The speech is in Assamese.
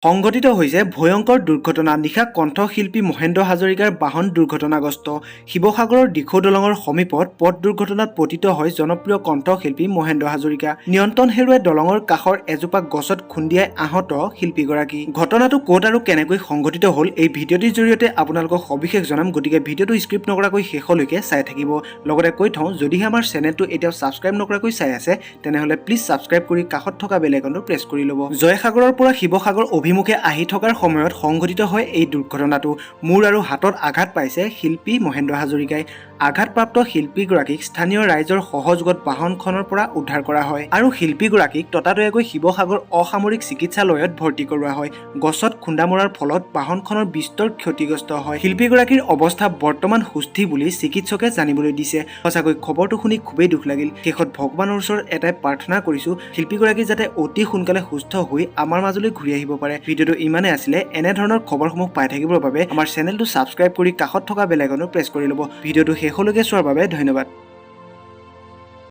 সংঘটিত হৈছে ভয়ংকৰ দুৰ্ঘটনা। নিশা কণ্ঠশিল্পী মহেন্দ্ৰ হাজৰিকাৰ বাহন দুৰ্ঘটনাগ্ৰস্ত। শিৱসাগৰৰ দিখৌ দলঙৰ সমীপত পথ দুৰ্ঘটনাত পতিত হয় জনপ্ৰিয় কণ্ঠশিল্পী মহেন্দ্ৰ হাজৰিকা। নিয়ন্ত্ৰণ হেৰুৱাই দলঙৰ কাষৰ এজোপা গছত খুন্দিয়াই আহত শিল্পীগৰাকী। ঘটনাটো ক'ত আৰু কেনেকৈ সংঘটিত হ'ল এই ভিডিঅ'টিৰ জৰিয়তে আপোনালোকক সবিশেষ জনাম, গতিকে ভিডিঅ'টো স্কিপ নকৰাকৈ শেষলৈকে চাই থাকিব। লগতে কৈ থওঁ, যদিহে আমাৰ চেনেলটো এতিয়াও ছাবস্ক্ৰাইব নকৰাকৈ চাই আছে তেনেহ'লে প্লিজ ছাবস্ক্ৰাইব কৰি কাষত থকা বেল আইকনটো প্ৰেছ কৰি ল'ব। জয়সাগৰৰ পৰা শিৱসাগৰ অভিমুখে আহি থকাৰ সময়ত সংঘটিত হয় এই দুৰ্ঘটনাটো। মূৰ আৰু হাতত আঘাত পাইছে শিল্পী মহেন্দ্ৰ হাজৰিকাই। আঘাতপ্ৰাপ্ত শিল্পীগৰাকীক স্থানীয় ৰাইজৰ সহযোগত বাহনখনৰ পৰা উদ্ধাৰ কৰা হয় আৰু শিল্পীগৰাকীক ততাতৈয়াকৈ শিৱসাগৰ অসামৰিক চিকিৎসালয়ত ভৰ্তি কৰোৱা হয়। গছত খুন্দা মৰাৰ ফলত বাহনখনৰ বিস্তৰ ক্ষতিগ্ৰস্ত হয়। শিল্পীগৰাকীৰ অৱস্থা বৰ্তমান সুস্থিৰ বুলি চিকিৎসকে জানিবলৈ দিছে। সঁচাকৈ খবৰটো শুনি খুবেই দুখ লাগিল। শেষত ভগৱানৰ ওচৰত এটাই প্ৰাৰ্থনা কৰিছো, শিল্পীগৰাকী যাতে অতি সোনকালে সুস্থ হৈ আমাৰ মাজলৈ ঘূৰি আহিব পাৰে। ভিডিঅ'টো ইমানেই আছিলে। এনেধৰণৰ খবৰসমূহ পাই থাকিবৰ বাবে আমাৰ চেনেলটো ছাবস্ক্ৰাইব কৰি কাষত থকা বেল আইকনটো প্ৰেছ কৰি ল'ব। ভিডিঅ'টো শেষলৈকে চোৱাৰ বাবে ধন্যবাদ।